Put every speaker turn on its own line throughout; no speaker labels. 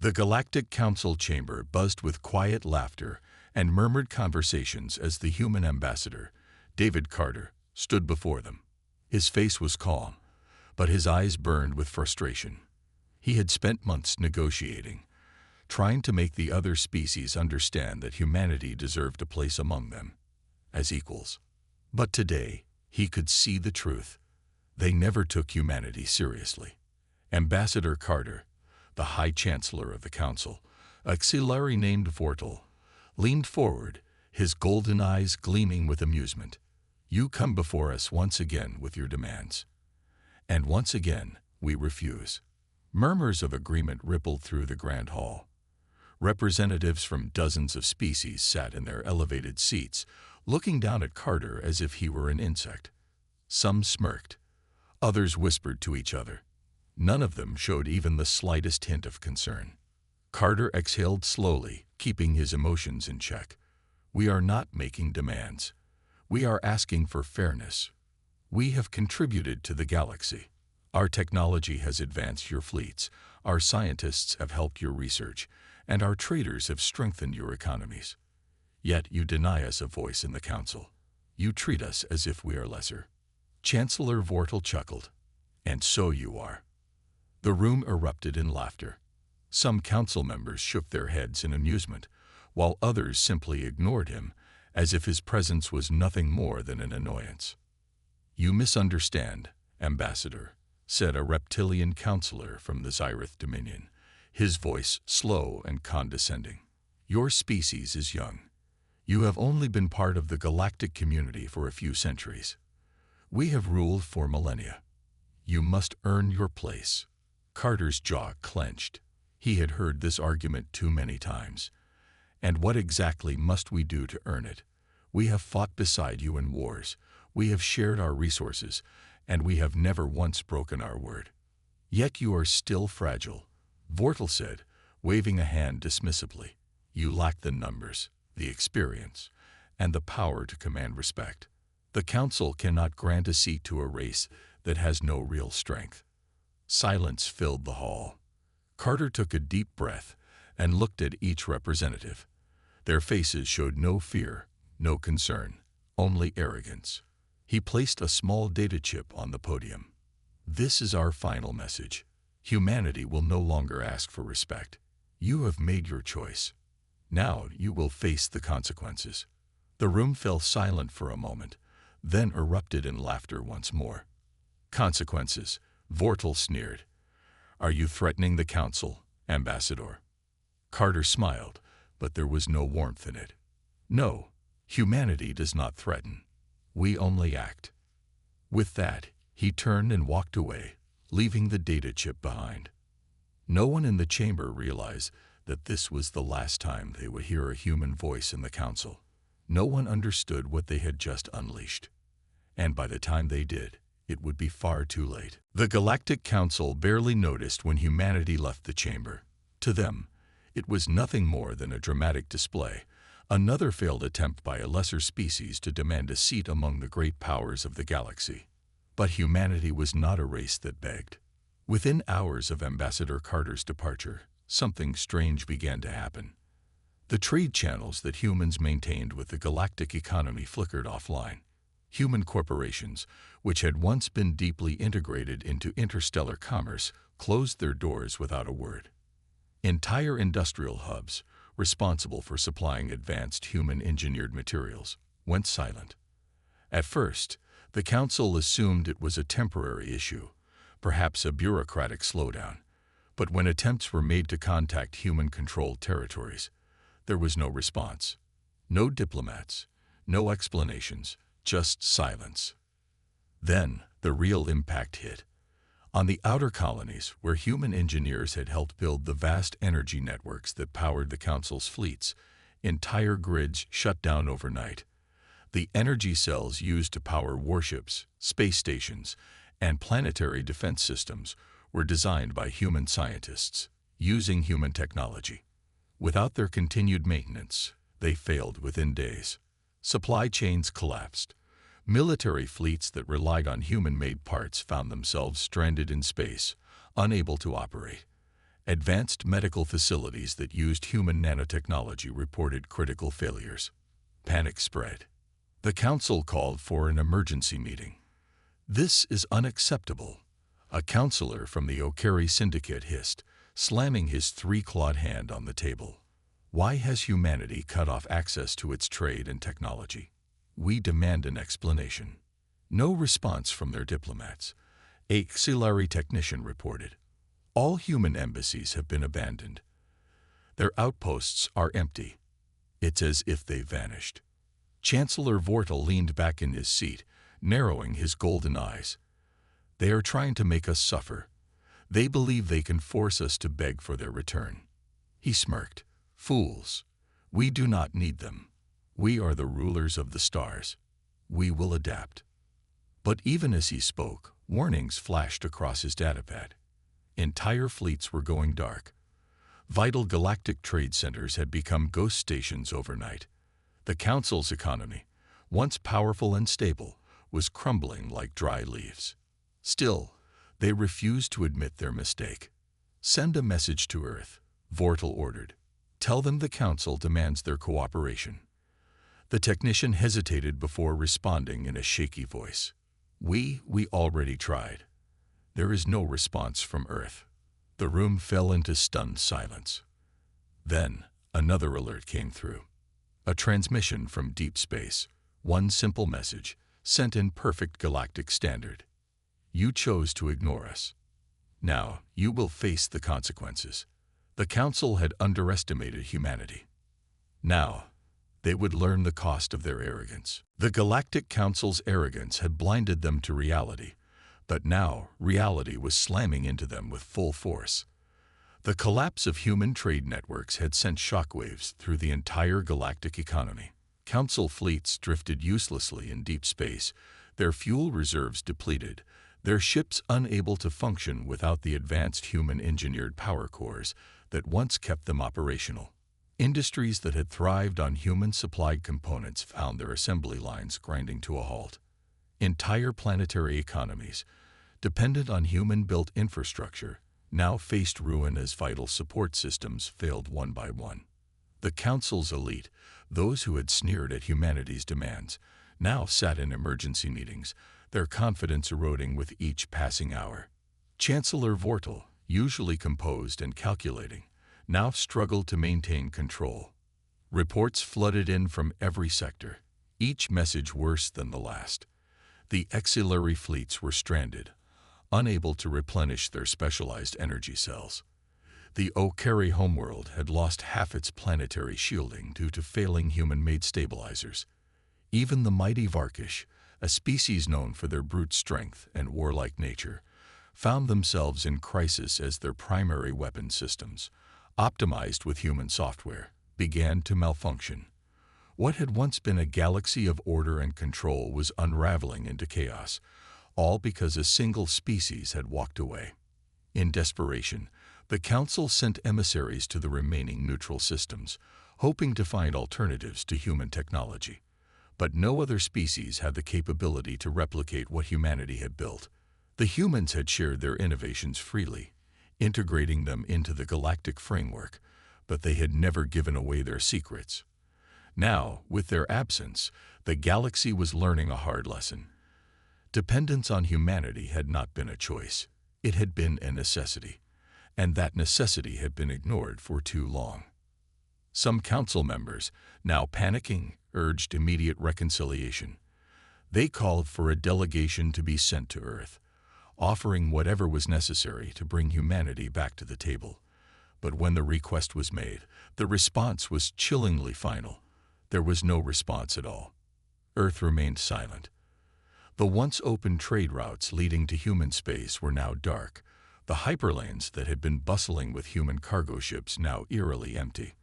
The Galactic Council chamber buzzed with quiet laughter and murmured conversations as the human ambassador, David Carter, stood before them. His face was calm, but his eyes burned with frustration. He had spent months negotiating, trying to make the other species understand that humanity deserved a place among them, as equals. But today, he could see the truth. They never took humanity seriously. Ambassador Carter, the High Chancellor of the Council, auxiliary named Vortal, leaned forward, his golden eyes gleaming with amusement. You come before us once again with your demands. And once again, we refuse. Murmurs of agreement rippled through the Grand Hall. Representatives from dozens of species sat in their elevated seats, looking down at Carter as if he were an insect. Some smirked. Others whispered to each other. None of them showed even the slightest hint of concern. Carter exhaled slowly, keeping his emotions in check. We are not making demands. We are asking for fairness. We have contributed to the galaxy. Our technology has advanced your fleets, our scientists have helped your research, and our traders have strengthened your economies. Yet you deny us a voice in the Council. You treat us as if we are lesser. Chancellor Vortal chuckled. And so you are. The room erupted in laughter. Some council members shook their heads in amusement, while others simply ignored him, as if his presence was nothing more than an annoyance. You misunderstand, Ambassador, said a reptilian counselor from the Xyrith Dominion, his voice slow and condescending. Your species is young. You have only been part of the galactic community for a few centuries. We have ruled for millennia. You must earn your place. Carter's jaw clenched. He had heard this argument too many times. And what exactly must we do to earn it? We have fought beside you in wars. We have shared our resources, and we have never once broken our word. Yet you are still fragile, Vortal said, waving a hand dismissively. You lack the numbers, the experience, and the power to command respect. The Council cannot grant a seat to a race that has no real strength. Silence filled the hall. Carter took a deep breath and looked at each representative. Their faces showed no fear, no concern, only arrogance. He placed a small data chip on the podium. This is our final message. Humanity will no longer ask for respect. You have made your choice. Now you will face the consequences. The room fell silent for a moment, then erupted in laughter once more. Consequences, Vortal sneered. Are you threatening the Council, Ambassador? Carter smiled, but there was no warmth in it. No, humanity does not threaten. We only act. With that, he turned and walked away, leaving the data chip behind. No one in the chamber realized that this was the last time they would hear a human voice in the Council. No one understood what they had just unleashed. And by the time they did, it would be far too late. The Galactic Council barely noticed when humanity left the chamber. To them, it was nothing more than a dramatic display, another failed attempt by a lesser species to demand a seat among the great powers of the galaxy. But humanity was not a race that begged. Within hours of Ambassador Carter's departure, something strange began to happen. The trade channels that humans maintained with the galactic economy flickered offline. Human corporations, which had once been deeply integrated into interstellar commerce, closed their doors without a word. Entire industrial hubs, responsible for supplying advanced human-engineered materials, went silent. At first, the Council assumed it was a temporary issue, perhaps a bureaucratic slowdown. But when attempts were made to contact human-controlled territories, there was no response. No diplomats, no explanations, just silence. Then, the real impact hit. On the outer colonies, where human engineers had helped build the vast energy networks that powered the Council's fleets, entire grids shut down overnight. The energy cells used to power warships, space stations, and planetary defense systems were designed by human scientists, using human technology. Without their continued maintenance, they failed within days. Supply chains collapsed. Military fleets that relied on human-made parts found themselves stranded in space, unable to operate. Advanced medical facilities that used human nanotechnology reported critical failures. Panic spread. The council called for an emergency meeting. "This is unacceptable," a counselor from the O'Carey Syndicate hissed, slamming his three-clawed hand on the table. "Why has humanity cut off access to its trade and technology? We demand an explanation." No response from their diplomats. A auxiliary technician reported, "All human embassies have been abandoned. Their outposts are empty. It's as if they vanished." Chancellor Vortal leaned back in his seat, narrowing his golden eyes. "They are trying to make us suffer. They believe they can force us to beg for their return." He smirked. "Fools. We do not need them. We are the rulers of the stars. We will adapt." But even as he spoke, warnings flashed across his datapad. Entire fleets were going dark. Vital galactic trade centers had become ghost stations overnight. The Council's economy, once powerful and stable, was crumbling like dry leaves. Still, they refused to admit their mistake. "Send a message to Earth," Vortal ordered. "Tell them the Council demands their cooperation." The technician hesitated before responding in a shaky voice. We already tried. There is no response from Earth." The room fell into stunned silence. Then, another alert came through. A transmission from deep space, one simple message, sent in perfect galactic standard. "You chose to ignore us. Now, you will face the consequences." The Council had underestimated humanity. Now, they would learn the cost of their arrogance. The Galactic Council's arrogance had blinded them to reality, but now reality was slamming into them with full force. The collapse of human trade networks had sent shockwaves through the entire galactic economy. Council fleets drifted uselessly in deep space, their fuel reserves depleted, their ships unable to function without the advanced human-engineered power cores that once kept them operational. Industries that had thrived on human-supplied components found their assembly lines grinding to a halt. Entire planetary economies, dependent on human-built infrastructure, now faced ruin as vital support systems failed one by one. The Council's elite, those who had sneered at humanity's demands, now sat in emergency meetings, their confidence eroding with each passing hour. Chancellor Vortal, usually composed and calculating, now struggled to maintain control. Reports flooded in from every sector, each message worse than the last. The auxiliary fleets were stranded, unable to replenish their specialized energy cells. The O'Carey homeworld had lost half its planetary shielding due to failing human-made stabilizers. Even the mighty Varkish, a species known for their brute strength and warlike nature, found themselves in crisis as their primary weapon systems, optimized with human software, began to malfunction. What had once been a galaxy of order and control was unraveling into chaos, all because a single species had walked away. In desperation, the Council sent emissaries to the remaining neutral systems, hoping to find alternatives to human technology. But no other species had the capability to replicate what humanity had built. The humans had shared their innovations freely, integrating them into the galactic framework, but they had never given away their secrets. Now, with their absence, the galaxy was learning a hard lesson. Dependence on humanity had not been a choice. It had been a necessity, and that necessity had been ignored for too long. Some council members, now panicking, urged immediate reconciliation. They called for a delegation to be sent to Earth, offering whatever was necessary to bring humanity back to the table. But when the request was made, the response was chillingly final. There was no response at all. Earth remained silent. The once open trade routes leading to human space were now dark, the hyperlanes that had been bustling with human cargo ships now eerily empty.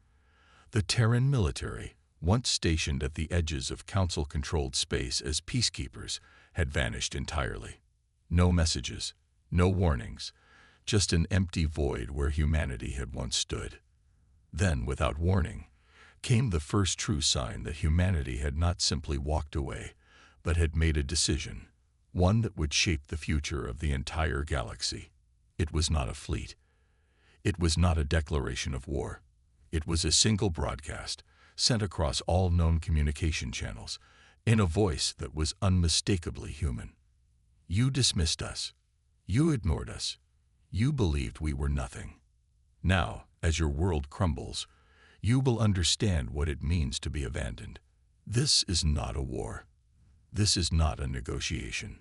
The Terran military, once stationed at the edges of Council-controlled space as peacekeepers, had vanished entirely. No messages, no warnings, just an empty void where humanity had once stood. Then, without warning, came the first true sign that humanity had not simply walked away, but had made a decision, one that would shape the future of the entire galaxy. It was not a fleet. It was not a declaration of war. It was a single broadcast, sent across all known communication channels, in a voice that was unmistakably human. You dismissed us. You ignored us. You believed we were nothing. Now, as your world crumbles, you will understand what it means to be abandoned. This is not a war. This is not a negotiation.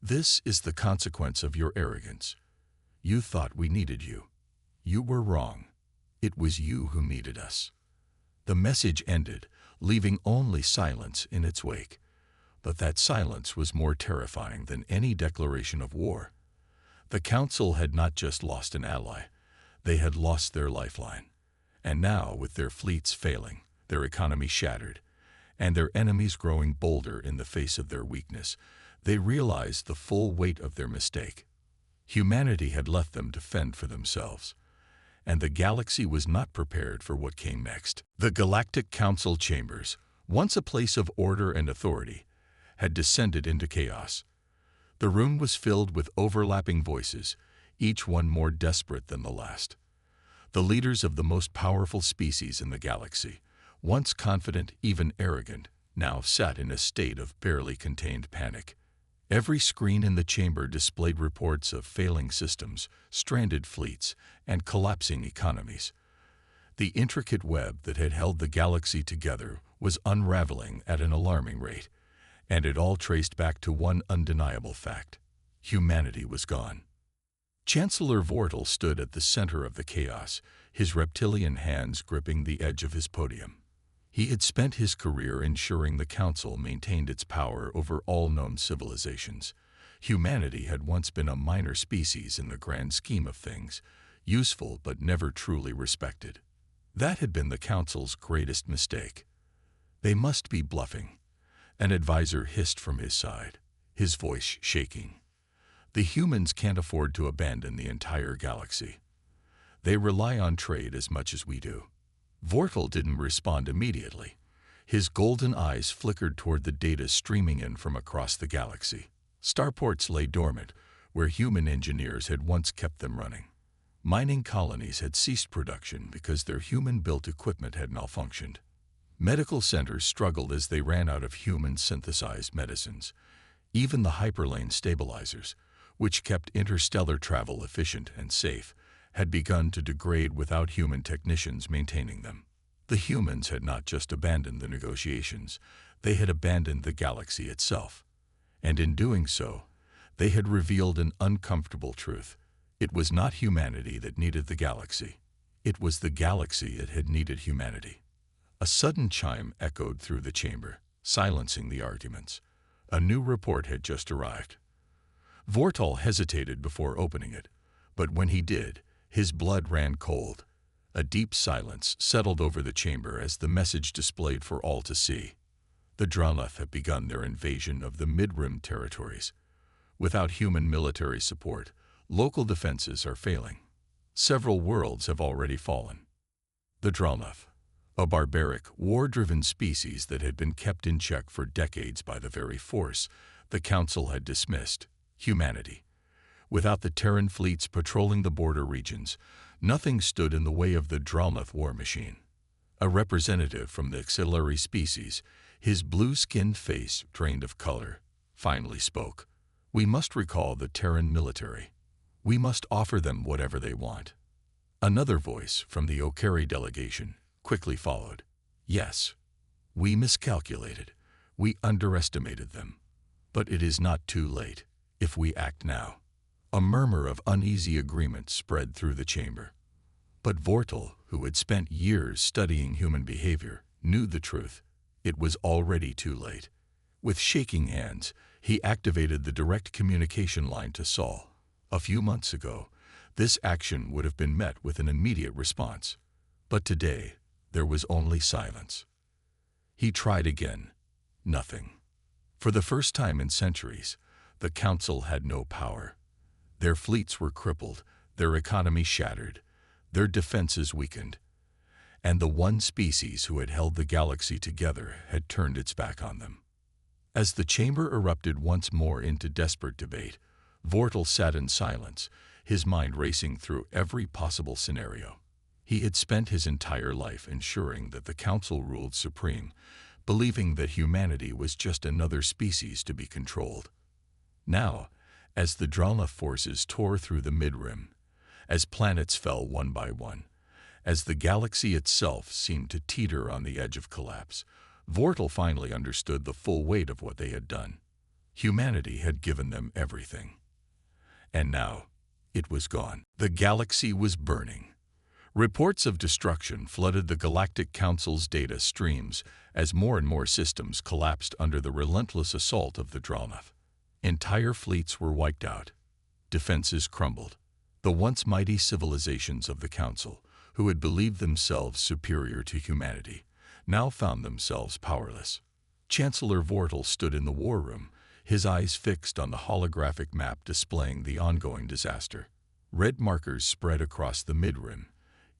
This is the consequence of your arrogance. You thought we needed you. You were wrong. It was you who needed us. The message ended, leaving only silence in its wake. But that silence was more terrifying than any declaration of war. The Council had not just lost an ally, they had lost their lifeline. And now, with their fleets failing, their economy shattered, and their enemies growing bolder in the face of their weakness, they realized the full weight of their mistake. Humanity had left them to fend for themselves, and the galaxy was not prepared for what came next. The Galactic Council chambers, once a place of order and authority, had descended into chaos. The room was filled with overlapping voices, each one more desperate than the last. The leaders of the most powerful species in the galaxy, once confident, even arrogant, now sat in a state of barely contained panic. Every screen in the chamber displayed reports of failing systems, stranded fleets, and collapsing economies. The intricate web that had held the galaxy together was unraveling at an alarming rate, and it all traced back to one undeniable fact: humanity was gone. Chancellor Vortal stood at the center of the chaos, his reptilian hands gripping the edge of his podium. He had spent his career ensuring the Council maintained its power over all known civilizations. Humanity had once been a minor species in the grand scheme of things, useful but never truly respected. That had been the Council's greatest mistake. They must be bluffing. An advisor hissed from his side, his voice shaking. The humans can't afford to abandon the entire galaxy. They rely on trade as much as we do. Vortal didn't respond immediately. His golden eyes flickered toward the data streaming in from across the galaxy. Starports lay dormant, where human engineers had once kept them running. Mining colonies had ceased production because their human-built equipment had malfunctioned. Medical centers struggled as they ran out of human-synthesized medicines. Even the hyperlane stabilizers, which kept interstellar travel efficient and safe, had begun to degrade without human technicians maintaining them. The humans had not just abandoned the negotiations, they had abandoned the galaxy itself. And in doing so, they had revealed an uncomfortable truth. It was not humanity that needed the galaxy. It was the galaxy that had needed humanity. A sudden chime echoed through the chamber, silencing the arguments. A new report had just arrived. Vortal hesitated before opening it, but when he did, his blood ran cold. A deep silence settled over the chamber as the message displayed for all to see. The Dralath have begun their invasion of the Mid-Rim territories. Without human military support, local defenses are failing. Several worlds have already fallen. The Dralath, a barbaric, war-driven species that had been kept in check for decades by the very force the Council had dismissed, humanity. Without the Terran fleets patrolling the border regions, nothing stood in the way of the Dralath war machine. A representative from the exhilarating species, his blue-skinned face drained of color, finally spoke. We must recall the Terran military. We must offer them whatever they want. Another voice from the Okari delegation quickly followed. Yes, we miscalculated. We underestimated them. But it is not too late if we act now. A murmur of uneasy agreement spread through the chamber. But Vortal, who had spent years studying human behavior, knew the truth. It was already too late. With shaking hands, he activated the direct communication line to Saul. A few months ago, this action would have been met with an immediate response. But today, there was only silence. He tried again. Nothing. For the first time in centuries, the Council had no power. Their fleets were crippled, their economy shattered, their defenses weakened, and the one species who had held the galaxy together had turned its back on them. As the chamber erupted once more into desperate debate, Vortal sat in silence, his mind racing through every possible scenario. He had spent his entire life ensuring that the Council ruled supreme, believing that humanity was just another species to be controlled. Now, as the Dralna forces tore through the mid-rim, as planets fell one by one, as the galaxy itself seemed to teeter on the edge of collapse, Vortal finally understood the full weight of what they had done. Humanity had given them everything. And now, it was gone. The galaxy was burning. Reports of destruction flooded the Galactic Council's data streams as more and more systems collapsed under the relentless assault of the Dralna. Entire fleets were wiped out. Defenses crumbled. The once mighty civilizations of the Council, who had believed themselves superior to humanity, now found themselves powerless. Chancellor Vortal stood in the war room, his eyes fixed on the holographic map displaying the ongoing disaster. Red markers spread across the mid-rim,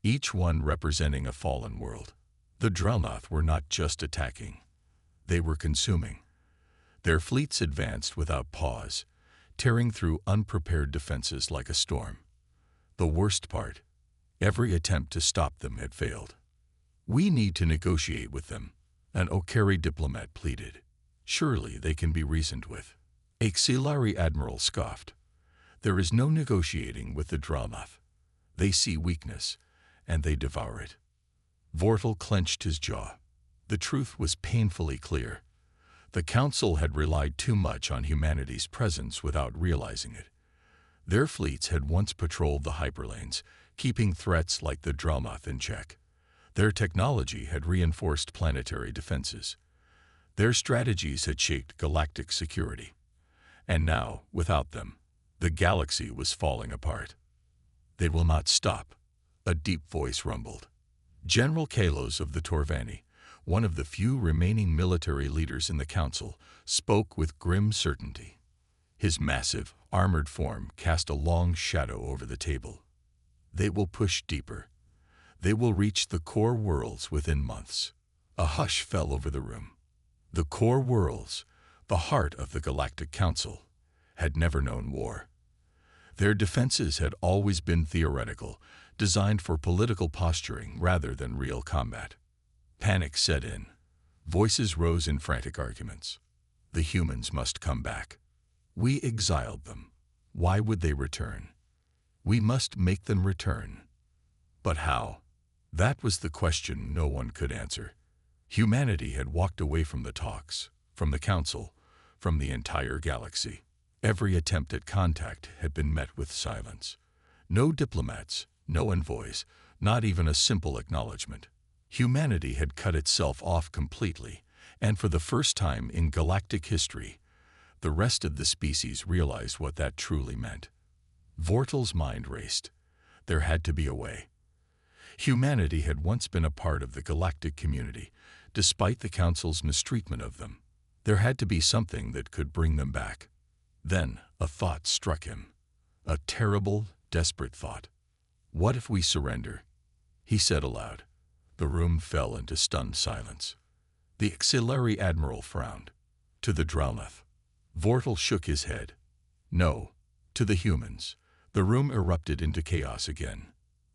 each one representing a fallen world. The Dralna were not just attacking. They were consuming. Their fleets advanced without pause, tearing through unprepared defenses like a storm. The worst part, every attempt to stop them had failed. "We need to negotiate with them," an Okari diplomat pleaded. "Surely they can be reasoned with." Auxiliary Admiral scoffed. "There is no negotiating with the Dralna. They see weakness, and they devour it." Vortal clenched his jaw. The truth was painfully clear. The Council had relied too much on humanity's presence without realizing it. Their fleets had once patrolled the hyperlanes, keeping threats like the Dralna in check. Their technology had reinforced planetary defenses. Their strategies had shaped galactic security. And now, without them, the galaxy was falling apart. "They will not stop," a deep voice rumbled. General Kalos of the Torvani, one of the few remaining military leaders in the Council, spoke with grim certainty. His massive, armored form cast a long shadow over the table. "They will push deeper. They will reach the core worlds within months." A hush fell over the room. The core worlds, the heart of the Galactic Council, had never known war. Their defenses had always been theoretical, designed for political posturing rather than real combat. Panic set in. Voices rose in frantic arguments. "The humans must come back. We exiled them. Why would they return? We must make them return." But how? That was the question no one could answer. Humanity had walked away from the talks, from the Council, from the entire galaxy. Every attempt at contact had been met with silence. No diplomats, no envoys, not even a simple acknowledgement. Humanity had cut itself off completely, and for the first time in galactic history, the rest of the species realized what that truly meant. Vortal's mind raced. There had to be a way. Humanity had once been a part of the galactic community, despite the Council's mistreatment of them. There had to be something that could bring them back. Then a thought struck him. A terrible, desperate thought. "What if we surrender?" he said aloud. The room fell into stunned silence. The Auxiliary Admiral frowned. "To the Dralna." Vortal shook his head. "No, to the humans." The room erupted into chaos again.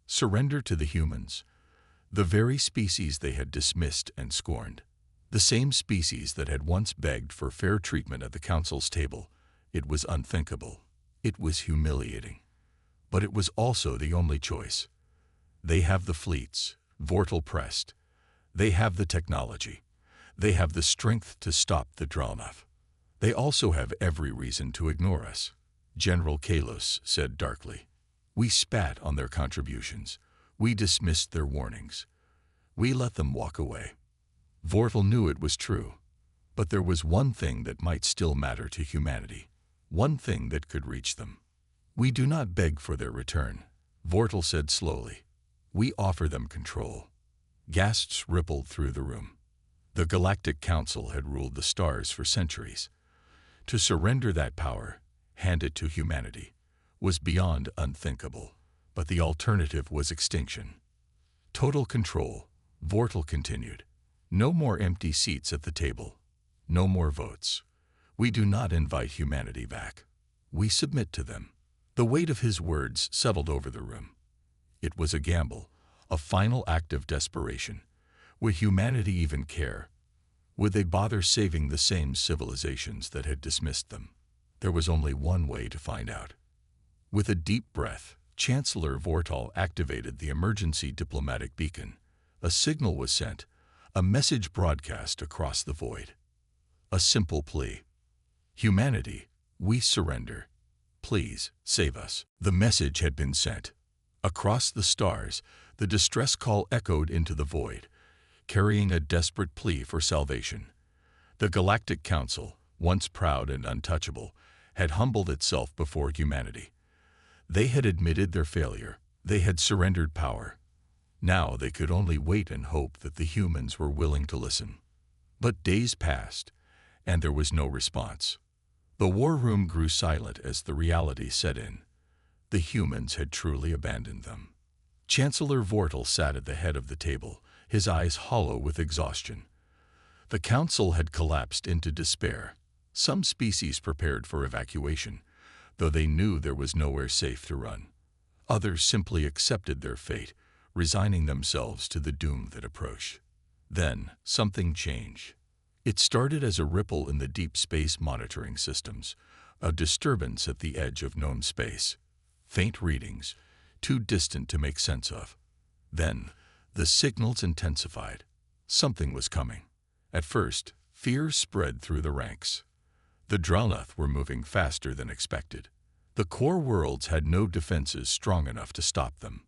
Surrender to the humans, the very species they had dismissed and scorned. The same species that had once begged for fair treatment at the Council's table. It was unthinkable. It was humiliating. But it was also the only choice. "They have the fleets," Vortal pressed. "They have the technology. They have the strength to stop the Dralna. They also have every reason to ignore us," General Kalos said darkly. "We spat on their contributions. We dismissed their warnings. We let them walk away." Vortal knew it was true. But there was one thing that might still matter to humanity. One thing that could reach them. "We do not beg for their return," Vortal said slowly. "We offer them control." Gasps rippled through the room. The Galactic Council had ruled the stars for centuries. To surrender that power, hand it to humanity, was beyond unthinkable. But the alternative was extinction. "Total control," Vortal continued. "No more empty seats at the table. No more votes. We do not invite humanity back. We submit to them. The weight of his words settled over the room. It was a gamble, a final act of desperation. Would humanity even care? Would they bother saving the same civilizations that had dismissed them? There was only one way to find out. With a deep breath, Chancellor Vortal activated the emergency diplomatic beacon. A signal was sent, a message broadcast across the void. A simple plea. Humanity, we surrender. Please, save us. The message had been sent. Across the stars, the distress call echoed into the void, carrying a desperate plea for salvation. The Galactic Council, once proud and untouchable, had humbled itself before humanity. They had admitted their failure. They had surrendered power. Now they could only wait and hope that the humans were willing to listen. But days passed, and there was no response. The war room grew silent as the reality set in. The humans had truly abandoned them. Chancellor Vortal sat at the head of the table, his eyes hollow with exhaustion. The council had collapsed into despair. Some species prepared for evacuation, though they knew there was nowhere safe to run. Others simply accepted their fate, resigning themselves to the doom that approached. Then, something changed. It started as a ripple in the deep space monitoring systems, a disturbance at the edge of known space. Faint readings, too distant to make sense of. Then, the signals intensified. Something was coming. At first, fear spread through the ranks. The Drelnoth were moving faster than expected. The core worlds had no defenses strong enough to stop them.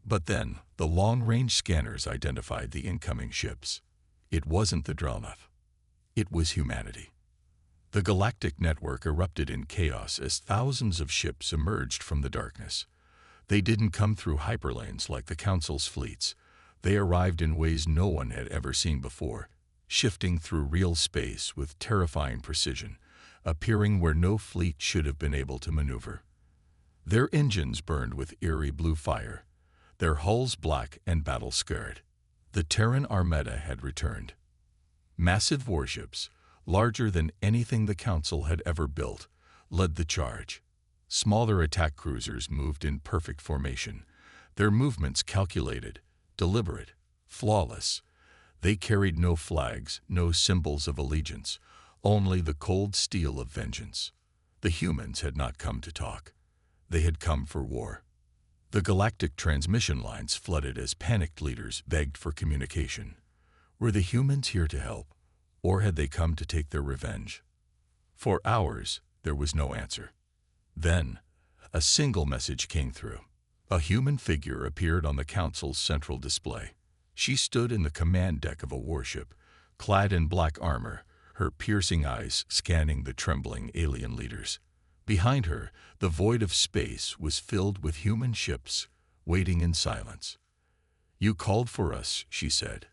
But then, the long-range scanners identified the incoming ships. It wasn't the Drelnoth. It was humanity. The galactic network erupted in chaos as thousands of ships emerged from the darkness. They didn't come through hyperlanes like the Council's fleets. They arrived in ways no one had ever seen before, shifting through real space with terrifying precision, appearing where no fleet should have been able to maneuver. Their engines burned with eerie blue fire, their hulls black and battle-scarred. The Terran Armada had returned. Massive warships, larger than anything the Council had ever built, led the charge. Smaller attack cruisers moved in perfect formation, their movements calculated, deliberate, flawless. They carried no flags, no symbols of allegiance, only the cold steel of vengeance. The humans had not come to talk. They had come for war. The galactic transmission lines flooded as panicked leaders begged for communication. Were the humans here to help, or had they come to take their revenge? For hours, there was no answer. Then, a single message came through. A human figure appeared on the Council's central display. She stood in the command deck of a warship, clad in black armor, her piercing eyes scanning the trembling alien leaders. Behind her, the void of space was filled with human ships, waiting in silence. "You called for us," she said.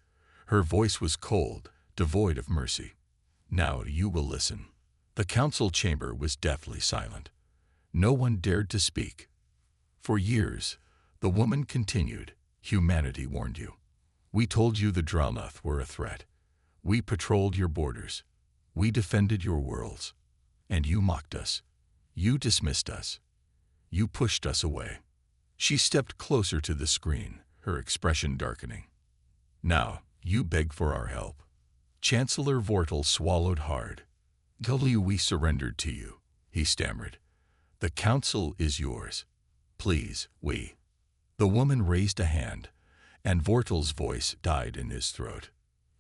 Her voice was cold, devoid of mercy. "Now you will listen." The council chamber was deathly silent. No one dared to speak. For years, the woman continued, "Humanity warned you. We told you the Drelnoth were a threat. We patrolled your borders. We defended your worlds. And you mocked us. You dismissed us. You pushed us away." She stepped closer to the screen, her expression darkening. "Now, you beg for our help." Chancellor Vortal swallowed hard. "Gully, we surrendered to you," he stammered. "The council is yours. Please, we." The woman raised a hand, and Vortal's voice died in his throat.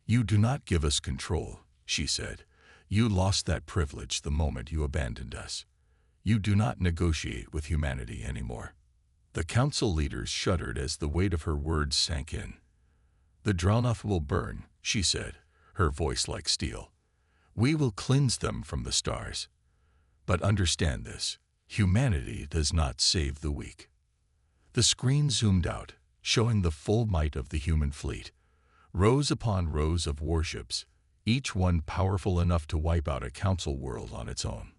"You do not give us control," she said. "You lost that privilege the moment you abandoned us. You do not negotiate with humanity anymore." The council leaders shuddered as the weight of her words sank in. "The Drelnoth will burn," she said, her voice like steel. "We will cleanse them from the stars. But understand this, humanity does not save the weak." The screen zoomed out, showing the full might of the human fleet. Rows upon rows of warships, each one powerful enough to wipe out a council world on its own.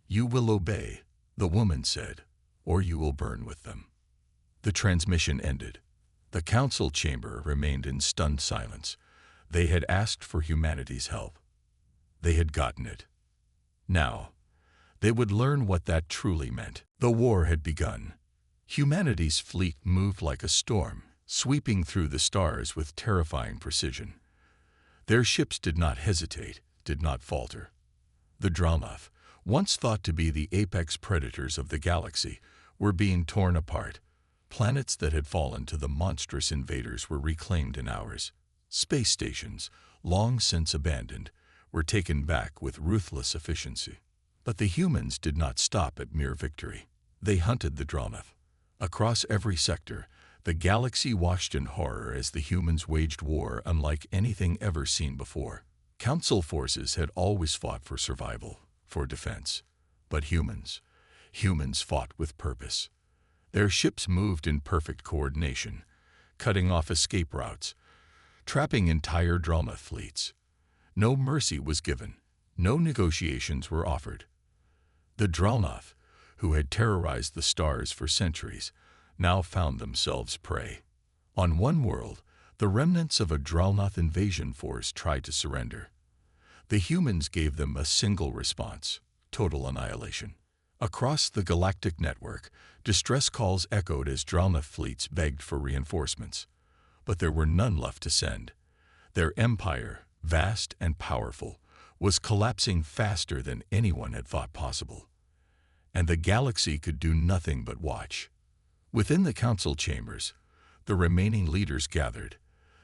"You will obey," the woman said, "or you will burn with them." The transmission ended. The council chamber remained in stunned silence. They had asked for humanity's help. They had gotten it. Now, they would learn what that truly meant. The war had begun. Humanity's fleet moved like a storm, sweeping through the stars with terrifying precision. Their ships did not hesitate, did not falter. The Dralnoth, once thought to be the apex predators of the galaxy, were being torn apart. Planets that had fallen to the monstrous invaders were reclaimed in hours. Space stations, long since abandoned, were taken back with ruthless efficiency. But the humans did not stop at mere victory. They hunted the Dralnoth. Across every sector, the galaxy watched in horror as the humans waged war unlike anything ever seen before. Council forces had always fought for survival, for defense. But humans fought with purpose. Their ships moved in perfect coordination, cutting off escape routes, trapping entire Dralnoth fleets. No mercy was given, no negotiations were offered. The Dralnoth, who had terrorized the stars for centuries, now found themselves prey. On one world, the remnants of a Dralnoth invasion force tried to surrender. The humans gave them a single response: total annihilation. Across the galactic network, distress calls echoed as Dralnoth fleets begged for reinforcements. But there were none left to send. Their empire, vast and powerful, was collapsing faster than anyone had thought possible. And the galaxy could do nothing but watch. Within the council chambers, the remaining leaders gathered,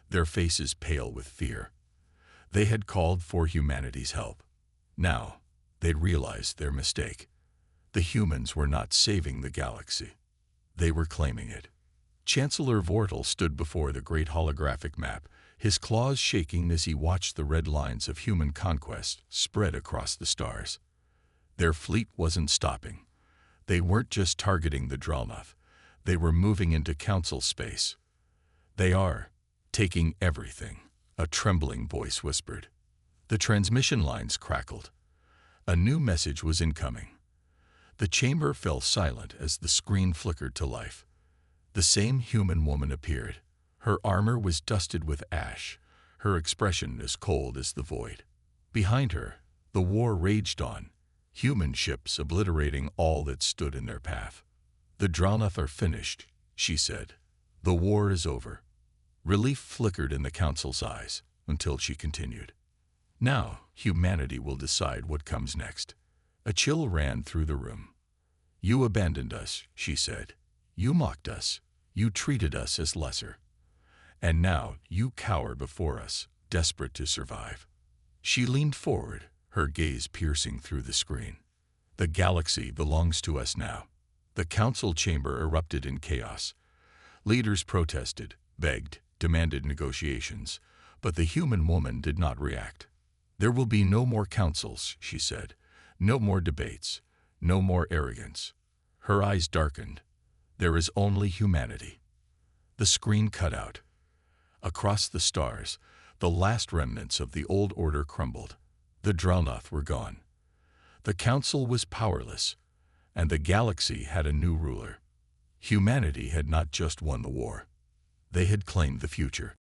their faces pale with fear. They had called for humanity's help. Now, they'd realized their mistake. The humans were not saving the galaxy. They were claiming it. Chancellor Vortal stood before the great holographic map, his claws shaking as he watched the red lines of human conquest spread across the stars. Their fleet wasn't stopping. They weren't just targeting the Dralnoth. They were moving into council space. They are taking everything, a trembling voice whispered. The transmission lines crackled. A new message was incoming. The chamber fell silent as the screen flickered to life. The same human woman appeared. Her armor was dusted with ash, her expression as cold as the void. Behind her, the war raged on, human ships obliterating all that stood in their path. "The Dralnoth are finished," she said. "The war is over." Relief flickered in the council's eyes until she continued. "Now, humanity will decide what comes next." A chill ran through the room. "You abandoned us," she said. "You mocked us. You treated us as lesser. And now you cower before us, desperate to survive." She leaned forward, her gaze piercing through the screen. "The galaxy belongs to us now." The council chamber erupted in chaos. Leaders protested, begged, demanded negotiations, but the human woman did not react. "There will be no more councils," she said. "No more debates. No more arrogance." Her eyes darkened. "There is only humanity." The screen cut out. Across the stars, the last remnants of the old order crumbled. The Dralnoth were gone. The council was powerless, and the galaxy had a new ruler. Humanity had not just won the war. They had claimed the future.